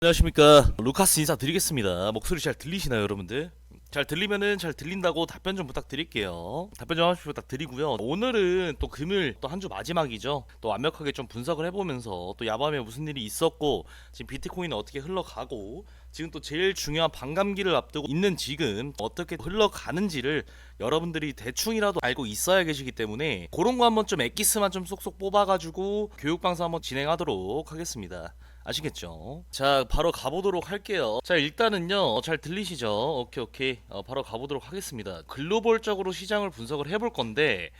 안녕하십니까, 루카스 인사드리겠습니다. 목소리 잘 들리시나요, 여러분들? 잘 들리면은 잘 들린다고 답변 좀 부탁드릴게요. 답변 좀 하십시오 부탁드리고요. 오늘은 또 금요일 또 한 주 마지막이죠. 또 완벽하게 좀 분석을 해보면서 또 야밤에 무슨 일이 있었고 지금 비트코인은 어떻게 흘러가고 지금 또 제일 중요한 반감기를 앞두고 있는 지금 어떻게 흘러가는지를 여러분들이 대충이라도 알고 있어야 계시기 때문에 그런 거 한번 좀 엑기스만 좀 쏙쏙 뽑아가지고 교육방송 한번 진행하도록 하겠습니다. 아시겠죠? 자, 바로 가보도록 할게요. 자, 일단은요, 잘 들리시죠? 오케이. 바로 가보도록 하겠습니다. 글로벌적으로 시장을 분석을 해볼 건데,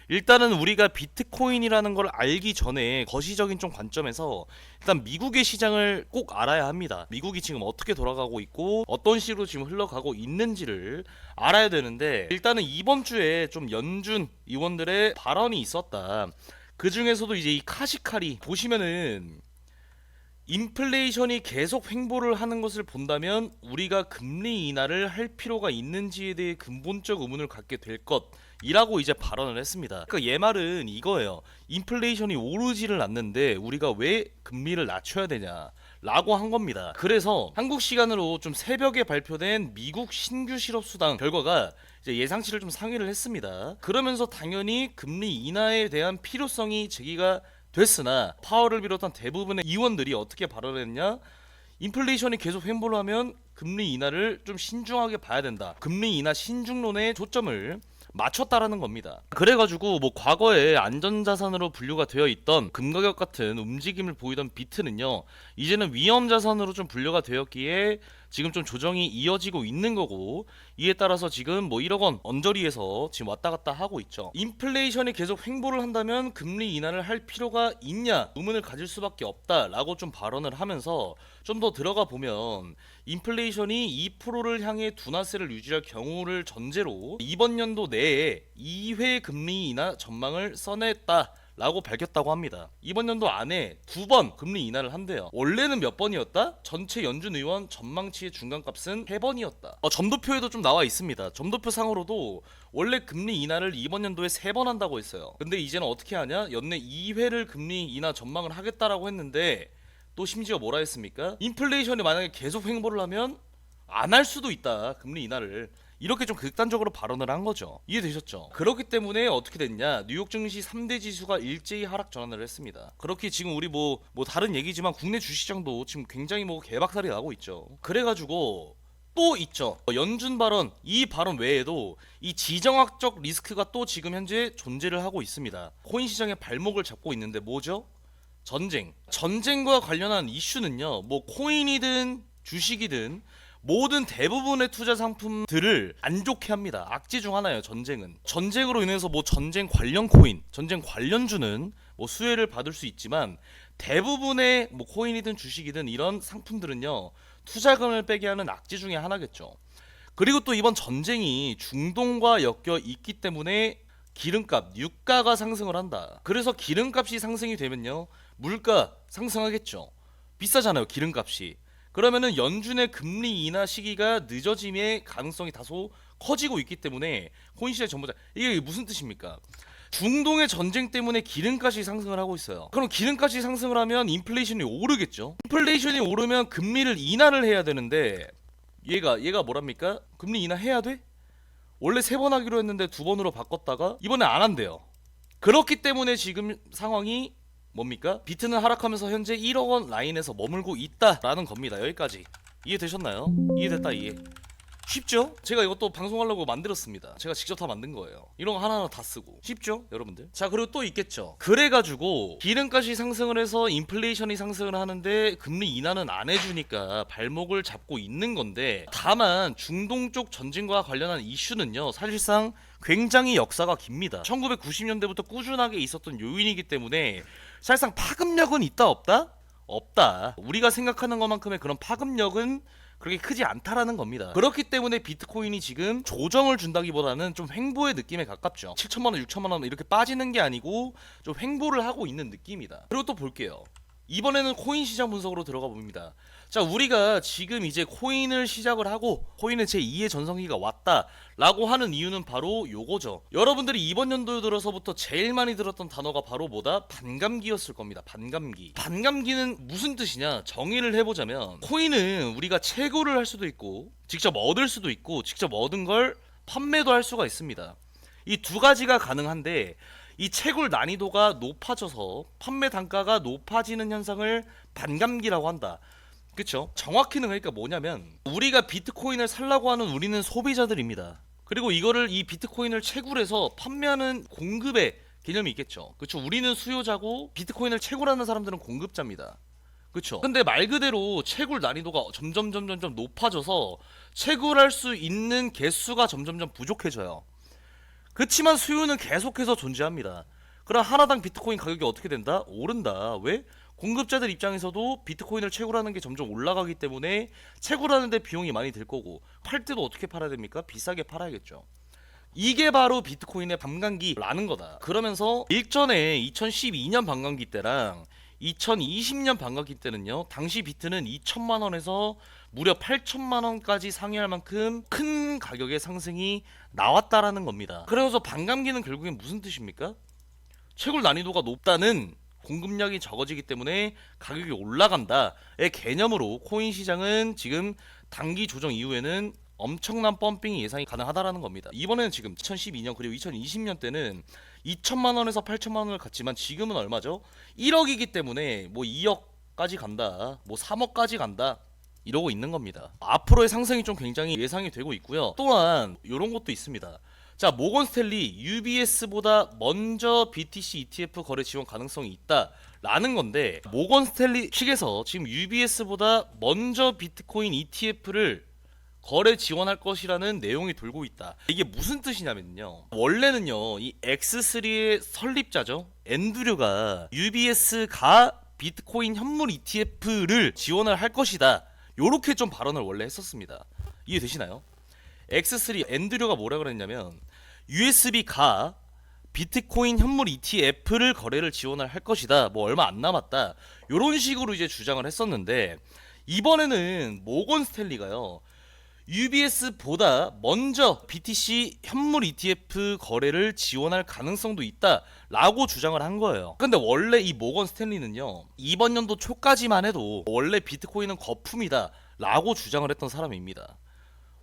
일단은 우리가 비트코인이라는 걸 알기 전에 거시적인 좀 관점에서 일단 미국의 시장을 꼭 알아야 합니다. 미국이 지금 어떻게 돌아가고 있고 어떤 식으로 지금 흘러가고 있는지를 알아야 되는데, 일단은 이번 주에 좀 연준 의원들의 발언이 있었다. 그 중에서도 이제 이 카시카리 보시면은 인플레이션이 계속 횡보를 하는 것을 본다면 우리가 금리 인하를 할 필요가 있는지에 대해 근본적 의문을 갖게 될 것이라고 이제 발언을 했습니다. 그러니까 얘 말은 이거예요. 인플레이션이 오르지를 않는데 우리가 왜 금리를 낮춰야 되냐 라고 한 겁니다. 그래서 한국 시간으로 좀 새벽에 발표된 미국 신규 실업 수당 결과가 이제 예상치를 좀 상회를 했습니다. 그러면서 당연히 금리 인하에 대한 필요성이 제기가 됐으나 파월을 비롯한 대부분의 의원들이 어떻게 발언했냐? 인플레이션이 계속 횡보를 하면 금리 인하를 좀 신중하게 봐야 된다. 금리 인하 신중론에 초점을 맞췄다라는 겁니다. 그래가지고 뭐 과거에 안전자산으로 분류가 되어 있던 금가격 같은 움직임을 보이던 비트는요, 이제는 위험자산으로 좀 분류가 되었기에 지금 좀 조정이 이어지고 있는 거고, 이에 따라서 지금 뭐 1억 원 언저리에서 지금 왔다 갔다 하고 있죠. 인플레이션이 계속 횡보를 한다면 금리 인하를 할 필요가 있냐 의문을 가질 수밖에 없다라고 좀 발언을 하면서 좀 더 들어가 보면 인플레이션이 2%를 향해 둔화세를 유지할 경우를 전제로 이번 연도 내에 2회 금리 인하 전망을 써냈다 라고 밝혔다고 합니다. 이번 연도 안에 2번 금리 인하를 한대요. 원래는 몇 번이었다? 전체 연준 의원 전망치의 중간값은 3번이었다. 점도표에도 좀 나와 있습니다. 점도표 상으로도 원래 금리 인하를 이번 연도에 3번 한다고 했어요. 근데 이제는 어떻게 하냐? 연내 2회를 금리 인하 전망을 하겠다라고 했는데 또 심지어 뭐라 했습니까? 인플레이션이 만약에 계속 횡보를 하면 안 할 수도 있다. 금리 인하를. 이렇게 좀 극단적으로 발언을 한 거죠. 이해되셨죠? 그렇기 때문에 어떻게 됐냐? 뉴욕 증시 3대 지수가 일제히 하락 전환을 했습니다. 그렇게 지금 우리 뭐 다른 얘기지만 국내 주시장도 지금 굉장히 뭐 개박살이 나고 있죠. 그래가지고 또 있죠. 연준 발언, 이 발언 외에도 이 지정학적 리스크가 또 지금 현재 존재를 하고 있습니다. 코인 시장의 발목을 잡고 있는데 뭐죠? 전쟁과 관련한 이슈는요, 뭐 코인이든 주식이든 모든 대부분의 투자 상품들을 안 좋게 합니다. 악재 중 하나예요. 전쟁으로 인해서 뭐 전쟁 관련 코인, 전쟁 관련주는 뭐 수혜를 받을 수 있지만 대부분의 뭐 코인이든 주식이든 이런 상품들은요, 투자금을 빼게 하는 악재 중에 하나겠죠. 그리고 또 이번 전쟁이 중동과 엮여 있기 때문에 기름값, 유가가 상승을 한다. 그래서 기름값이 상승이 되면요, 물가 상승하겠죠. 비싸잖아요, 기름값이. 그러면은 연준의 금리 인하 시기가 늦어짐의 가능성이 다소 커지고 있기 때문에 코인 시장 전부자, 이게 무슨 뜻입니까? 중동의 전쟁 때문에 기름값이 상승을 하고 있어요. 그럼 기름값이 상승을 하면 인플레이션이 오르겠죠. 인플레이션이 오르면 금리를 인하를 해야 되는데 얘가 뭐랍니까? 금리 인하해야 돼? 원래 3번 하기로 했는데 2번으로 바꿨다가 이번에 안 한대요. 그렇기 때문에 지금 상황이 뭡니까? 비트는 하락하면서 현재 1억 원 라인에서 머물고 있다라는 겁니다. 여기까지 이해되셨나요? 이해됐다. 이해 쉽죠? 제가 이것도 방송하려고 만들었습니다. 제가 직접 다 만든 거예요. 이런 거 하나하나 다 쓰고. 쉽죠? 여러분들? 자, 그리고 또 있겠죠. 그래가지고 기름값이 상승을 해서 인플레이션이 상승을 하는데 금리 인하는 안 해주니까 발목을 잡고 있는 건데, 다만 중동 쪽 전쟁과 관련한 이슈는요, 사실상 굉장히 역사가 깁니다. 1990년대부터 꾸준하게 있었던 요인이기 때문에 사실상 파급력은 있다 없다? 없다. 우리가 생각하는 것만큼의 그런 파급력은 그렇게 크지 않다라는 겁니다. 그렇기 때문에 비트코인이 지금 조정을 준다기보다는 좀 횡보의 느낌에 가깝죠. 7천만원, 6천만원 이렇게 빠지는 게 아니고 좀 횡보를 하고 있는 느낌이다. 그리고 또 볼게요. 이번에는 코인 시장 분석으로 들어가 봅니다. 자, 우리가 지금 이제 코인을 시작을 하고 코인의 제2의 전성기가 왔다 라고 하는 이유는 바로 요거죠. 여러분들이 이번 연도 들어서부터 제일 많이 들었던 단어가 바로 뭐다? 반감기였을 겁니다. 반감기. 반감기는 무슨 뜻이냐? 정의를 해보자면 코인은 우리가 채굴을 할 수도 있고 직접 얻을 수도 있고 직접 얻은 걸 판매도 할 수가 있습니다. 이 두 가지가 가능한데 이 채굴 난이도가 높아져서 판매 단가가 높아지는 현상을 반감기라고 한다. 그쵸? 정확히는 그러니까 뭐냐면 우리가 비트코인을 살라고 하는 우리는 소비자들입니다. 그리고 이거를 이 비트코인을 채굴해서 판매하는 공급의 개념이 있겠죠. 그쵸? 우리는 수요자고 비트코인을 채굴하는 사람들은 공급자입니다. 그쵸? 근데 말 그대로 채굴 난이도가 점점 높아져서 채굴할 수 있는 개수가 점점 부족해져요. 그렇지만 수요는 계속해서 존재합니다. 그럼 하나당 비트코인 가격이 어떻게 된다? 오른다. 왜? 공급자들 입장에서도 비트코인을 채굴하는 게 점점 올라가기 때문에 채굴하는데 비용이 많이 들 거고 팔 때도 어떻게 팔아야 됩니까? 비싸게 팔아야겠죠. 이게 바로 비트코인의 반감기라는 거다. 그러면서 일전에 2012년 반감기 때랑 2020년 반감기 때는요, 당시 비트는 2천만 원에서 무려 8천만 원까지 상회할 만큼 큰 가격의 상승이 나왔다라는 겁니다. 그래서 반감기는 결국엔 무슨 뜻입니까? 채굴 난이도가 높다는 공급량이 적어지기 때문에 가격이 올라간다의 개념으로 코인 시장은 지금 단기 조정 이후에는 엄청난 펌핑이 예상이 가능하다라는 겁니다. 이번에는 지금 2012년 그리고 2020년 때는 2천만 원에서 8천만 원을 갔지만 지금은 얼마죠? 1억이기 때문에 뭐 2억까지 간다, 뭐 3억까지 간다 이러고 있는 겁니다. 앞으로의 상승이 좀 굉장히 예상이 되고 있고요. 또한 이런 것도 있습니다. 자, 모건 스탠리 UBS보다 먼저 BTC ETF 거래 지원 가능성이 있다 라는 건데, 모건 스탠리 측에서 지금 UBS보다 먼저 비트코인 ETF를 거래 지원할 것이라는 내용이 돌고 있다. 이게 무슨 뜻이냐면요, 원래는요 이 X3의 설립자죠, 앤드류가 UBS가 비트코인 현물 ETF를 지원을 할 것이다, 요렇게 좀 발언을 원래 했었습니다. 이해되시나요? X3 앤드류가 뭐라 그랬냐면 USB가 비트코인 현물 ETF를 거래를 지원을 할 것이다, 뭐 얼마 안 남았다, 요런 식으로 이제 주장을 했었는데, 이번에는 모건 스탠리가요 UBS보다 먼저 BTC 현물 ETF 거래를 지원할 가능성도 있다 라고 주장을 한 거예요. 근데 원래 이 모건 스탠리는요, 이번 연도 초까지만 해도 원래 비트코인은 거품이다 라고 주장을 했던 사람입니다.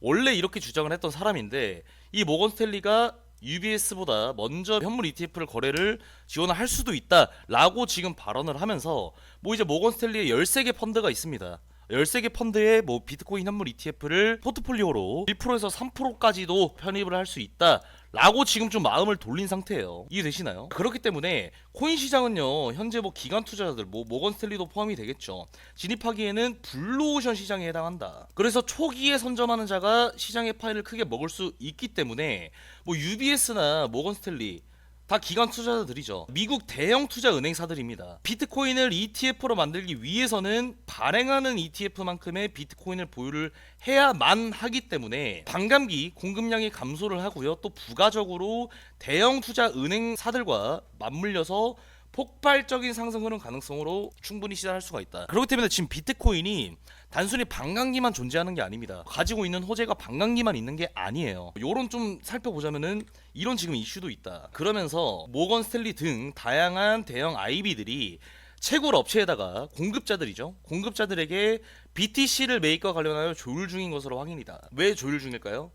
원래 이렇게 주장을 했던 사람인데, 이 모건 스탠리가 UBS보다 먼저 현물 ETF를 거래를 지원을 할 수도 있다 라고 지금 발언을 하면서, 뭐 이제 모건 스탠리의 13개 펀드가 있습니다. 13개 펀드에 뭐 비트코인 현물 ETF를 포트폴리오로 1%에서 3%까지도 편입을 할 수 있다 라고 지금 좀 마음을 돌린 상태예요. 이해되시나요? 그렇기 때문에 코인 시장은요, 현재 뭐 기관 투자자들, 뭐 모건 스탠리도 포함이 되겠죠, 진입하기에는 블루오션 시장에 해당한다. 그래서 초기에 선점하는 자가 시장의 파일을 크게 먹을 수 있기 때문에 뭐 UBS나 모건 스탠리 다 기관 투자자들이죠. 미국 대형 투자 은행사들입니다. 비트코인을 ETF로 만들기 위해서는 발행하는 ETF만큼의 비트코인을 보유를 해야만 하기 때문에 반감기 공급량이 감소를 하고요, 또 부가적으로 대형 투자 은행사들과 맞물려서 폭발적인 상승 흐름 가능성으로 충분히 시작할 수가 있다. 그렇기 때문에 지금 비트코인이 단순히 반감기만 존재하는 게 아닙니다. 가지고 있는 호재가 반감기만 있는 게 아니에요. 요런 좀 살펴보자면은 이런 지금 이슈도 있다. 그러면서 모건 스탠리 등 다양한 대형 IB들이 채굴 업체에다가 공급자들이죠, 공급자들에게 BTC를 매입과 관련하여 조율 중인 것으로 확인이다. 왜 조율 중일까요?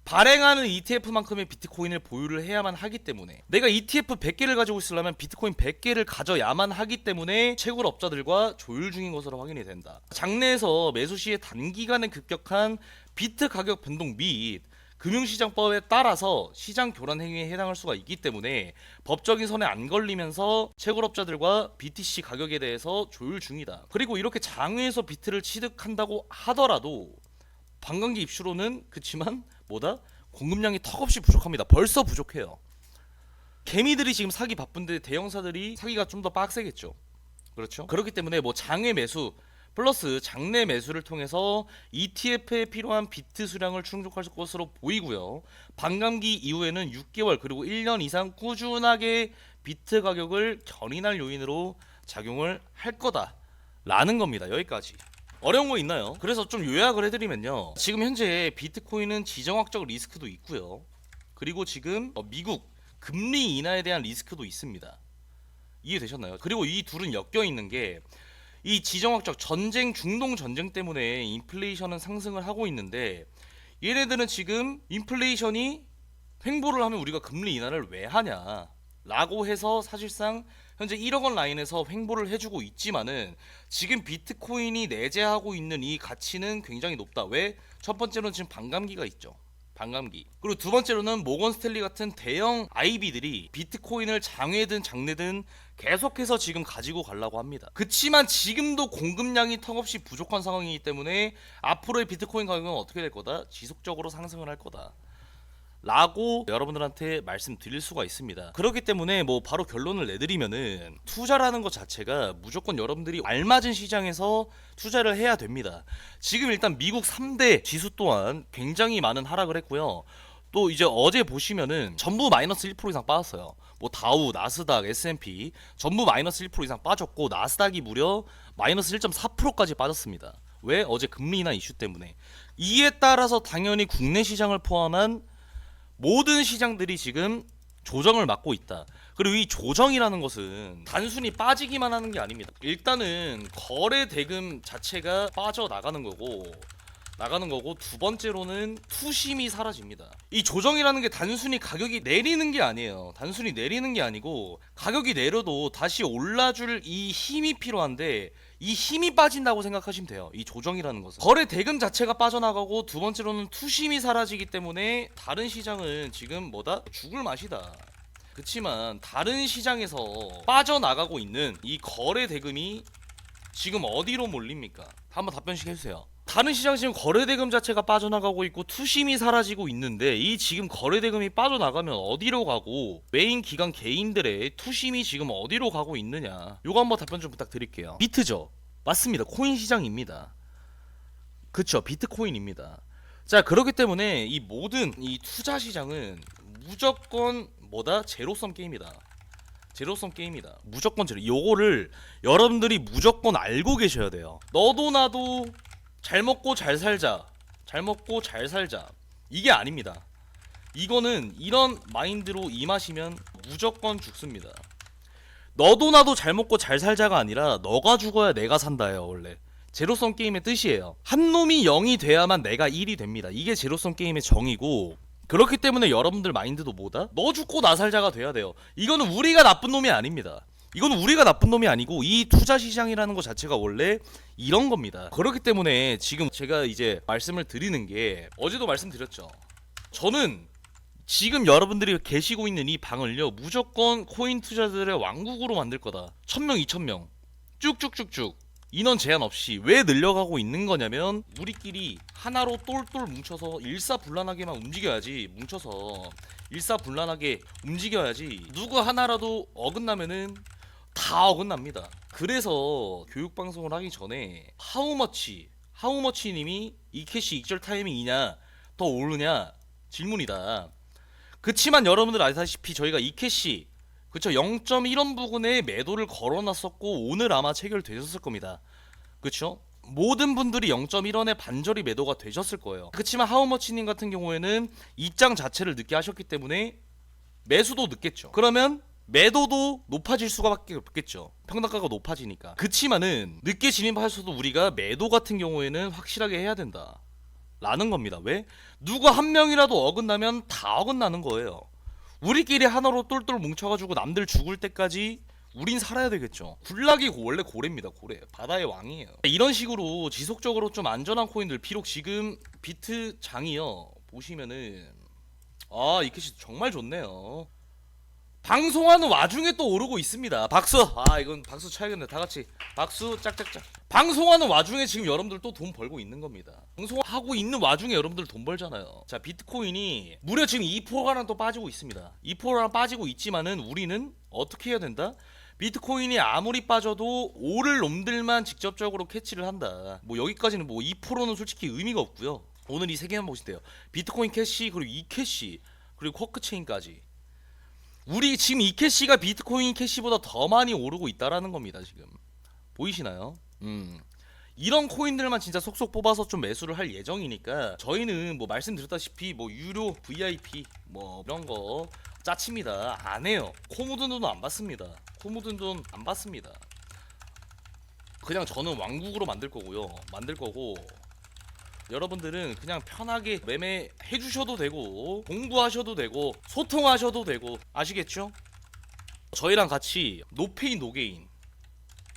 발행하는 ETF만큼의 비트코인을 보유를 해야만 하기 때문에, 내가 ETF 100개를 가지고 있으려면 비트코인 100개를 가져야만 하기 때문에 채굴업자들과 조율 중인 것으로 확인이 된다. 장내에서 매수 시에 단기간에 급격한 비트 가격 변동 및 금융시장법에 따라서 시장 교란 행위에 해당할 수가 있기 때문에 법적인 선에 안 걸리면서 채굴업자들과 BTC 가격에 대해서 조율 중이다. 그리고 이렇게 장외에서 비트를 취득한다고 하더라도 반감기 입수로는 그치만 뭐다? 공급량이 턱없이 부족합니다. 벌써 부족해요. 개미들이 지금 사기 바쁜데 대형사들이 사기가 좀 더 빡세겠죠. 그렇죠? 그렇기 때문에 뭐 장외 매수 플러스 장내 매수를 통해서 ETF에 필요한 비트 수량을 충족할 것으로 보이고요. 반감기 이후에는 6개월 그리고 1년 이상 꾸준하게 비트 가격을 견인할 요인으로 작용을 할 거다라는 겁니다. 여기까지. 어려운 거 있나요? 그래서 좀 요약을 해드리면요. 지금 현재 비트코인은 지정학적 리스크도 있고요. 그리고 지금 미국 금리 인하에 대한 리스크도 있습니다. 이해되셨나요? 그리고 이 둘은 엮여 있는 게 이 지정학적 전쟁, 중동 전쟁 때문에 인플레이션은 상승을 하고 있는데 얘네들은 지금 인플레이션이 횡보를 하면 우리가 금리 인하를 왜 하냐 라고 해서 사실상 현재 1억 원 라인에서 횡보를 해주고 있지만은 지금 비트코인이 내재하고 있는 이 가치는 굉장히 높다. 왜? 첫 번째로는 지금 반감기가 있죠. 반감기. 그리고 두 번째로는 모건 스탠리 같은 대형 IB들이 비트코인을 장외든 장내든 계속해서 지금 가지고 가려고 합니다. 그치만 지금도 공급량이 턱없이 부족한 상황이기 때문에 앞으로의 비트코인 가격은 어떻게 될 거다? 지속적으로 상승을 할 거다 라고 여러분들한테 말씀드릴 수가 있습니다. 그렇기 때문에 뭐 바로 결론을 내드리면은 투자라는 것 자체가 무조건 여러분들이 알맞은 시장에서 투자를 해야 됩니다. 지금 일단 미국 3대 지수 또한 굉장히 많은 하락을 했고요. 또 이제 어제 보시면은 전부 마이너스 1% 이상 빠졌어요. 뭐 다우, 나스닥, S&P 전부 마이너스 1% 이상 빠졌고 나스닥이 무려 마이너스 1.4%까지 빠졌습니다. 왜? 어제 금리 인하 이슈 때문에. 이에 따라서 당연히 국내 시장을 포함한 모든 시장들이 지금 조정을 받고 있다. 그리고 이 조정이라는 것은 단순히 빠지기만 하는 게 아닙니다. 일단은 거래 대금 자체가 빠져나가는 거고 두 번째로는 투심이 사라집니다. 이 조정이라는 게 단순히 가격이 내리는 게 아니에요. 단순히 내리는 게 아니고 가격이 내려도 다시 올라줄 이 힘이 필요한데 이 힘이 빠진다고 생각하시면 돼요. 이 조정이라는 것은 거래 대금 자체가 빠져나가고 두 번째로는 투심이 사라지기 때문에 다른 시장은 지금 뭐다? 죽을 맛이다. 그치만 다른 시장에서 빠져나가고 있는 이 거래 대금이 지금 어디로 몰립니까? 한번 답변씩 해주세요. 다른 시장 지금 거래대금 자체가 빠져나가고 있고 투심이 사라지고 있는데 이 지금 거래대금이 빠져나가면 어디로 가고 메인 기관 개인들의 투심이 지금 어디로 가고 있느냐, 요거 한번 답변 좀 부탁드릴게요. 비트죠? 맞습니다. 코인 시장입니다. 그쵸, 비트코인입니다. 자, 그렇기 때문에 이 모든 이 투자 시장은 무조건 뭐다? 제로섬 게임이다. 제로섬 게임이다. 무조건 제로. 요거를 여러분들이 무조건 알고 계셔야 돼요. 너도 나도 잘 먹고 잘 살자. 잘 먹고 잘 살자. 이게 아닙니다. 이거는 이런 마인드로 임하시면 무조건 죽습니다. 너도 나도 잘 먹고 잘 살자가 아니라 너가 죽어야 내가 산다예요. 원래 제로섬 게임의 뜻이에요. 한 놈이 0이 돼야만 내가 1이 됩니다. 이게 제로섬 게임의 정의고, 그렇기 때문에 여러분들 마인드도 뭐다? 너 죽고 나 살자가 돼야 돼요. 이거는 우리가 나쁜 놈이 아닙니다. 이건 우리가 나쁜 놈이 아니고 이 투자 시장이라는 것 자체가 원래 이런 겁니다. 그렇기 때문에 지금 제가 이제 말씀을 드리는 게, 어제도 말씀드렸죠. 저는 지금 여러분들이 계시고 있는 이 방을요, 무조건 코인 투자들의 왕국으로 만들 거다. 1000명, 2000명 쭉쭉쭉쭉 인원 제한 없이. 왜 늘려가고 있는 거냐면 우리끼리 하나로 똘똘 뭉쳐서 일사불란하게만 움직여야지. 뭉쳐서 일사불란하게 움직여야지. 누구 하나라도 어긋나면은 다 어긋납니다. 그래서 교육방송을 하기 전에 하우머치 님이 이 캐시 익절 타이밍이냐 더 오르냐 질문이다. 그치만 여러분들 아시다시피 저희가 이 캐시 그쵸 0.1원 부근에 매도를 걸어놨었고 오늘 아마 체결되셨을 겁니다. 그쵸? 모든 분들이 0.1원에 반절이 매도가 되셨을 거예요. 그치만 하우머치님 같은 경우에는 입장 자체를 늦게 하셨기 때문에 매수도 늦겠죠. 그러면 매도도 높아질 수가밖에 없겠죠. 평단가가 높아지니까. 그치만은 늦게 진입하셔도 우리가 매도 같은 경우에는 확실하게 해야 된다 라는 겁니다. 왜? 누가 한 명이라도 어긋나면 다 어긋나는 거예요. 우리끼리 하나로 똘똘 뭉쳐가지고 남들 죽을 때까지 우린 살아야 되겠죠. 굴락이 원래 고래입니다. 고래. 바다의 왕이에요. 이런 식으로 지속적으로 좀 안전한 코인들, 비록 지금 비트 장이요 보시면은 이 캐시 정말 좋네요. 방송하는 와중에 또 오르고 있습니다. 박수! 이건 박수 쳐야겠네. 다같이 박수 짝짝짝. 방송하는 와중에 지금 여러분들 또 돈 벌고 있는 겁니다. 방송하고 있는 와중에 여러분들 돈 벌잖아요. 자, 비트코인이 무려 지금 2%가량 또 빠지고 있습니다. 2%랑 빠지고 있지만은 우리는 어떻게 해야 된다? 비트코인이 아무리 빠져도 오를 놈들만 직접적으로 캐치를 한다. 뭐 여기까지는 뭐 2%는 솔직히 의미가 없고요. 오늘 이 세 개만 보시면 돼요. 비트코인 캐시, 그리고 이 캐시, 그리고 쿼크체인까지. 우리 지금 이 캐시가 비트코인 캐시보다 더 많이 오르고 있다라는 겁니다. 지금 보이시나요? 이런 코인들만 진짜 속속 뽑아서 좀 매수를 할 예정이니까 저희는 뭐 말씀드렸다시피 뭐 유료 VIP 뭐 이런 거 짜칩니다. 안 해요. 코 묻은 돈 안 받습니다. 코 묻은 돈 안 받습니다. 그냥 저는 왕국으로 만들 거고요. 만들 거고 여러분들은 그냥 편하게 매매해 주셔도 되고 공부하셔도 되고 소통하셔도 되고 아시겠죠? 저희랑 같이 노페인 노게인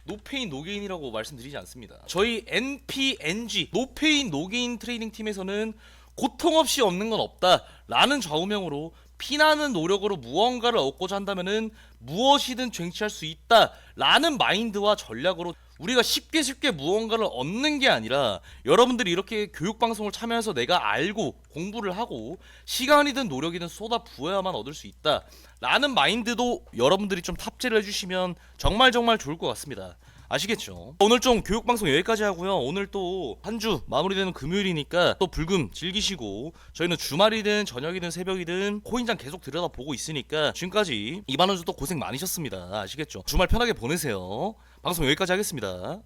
노페인 노게인이라고 말씀드리지 않습니다. 저희 NPNG 노페인 노게인 트레이딩 팀에서는 고통 없이 얻는 건 없다 라는 좌우명으로 피나는 노력으로 무언가를 얻고자 한다면은 무엇이든 쟁취할 수 있다 라는 마인드와 전략으로 우리가 쉽게 무언가를 얻는 게 아니라 여러분들이 이렇게 교육방송을 참여해서 내가 알고 공부를 하고 시간이든 노력이든 쏟아 부어야만 얻을 수 있다 라는 마인드도 여러분들이 좀 탑재를 해주시면 정말 좋을 것 같습니다. 아시겠죠? 오늘 좀 교육방송 여기까지 하고요. 오늘 또 한 주 마무리되는 금요일이니까 또 불금 즐기시고 저희는 주말이든 저녁이든 새벽이든 코인장 계속 들여다보고 있으니까 지금까지 2만원 또 고생 많으셨습니다. 아시겠죠? 주말 편하게 보내세요. 방송 여기까지 하겠습니다.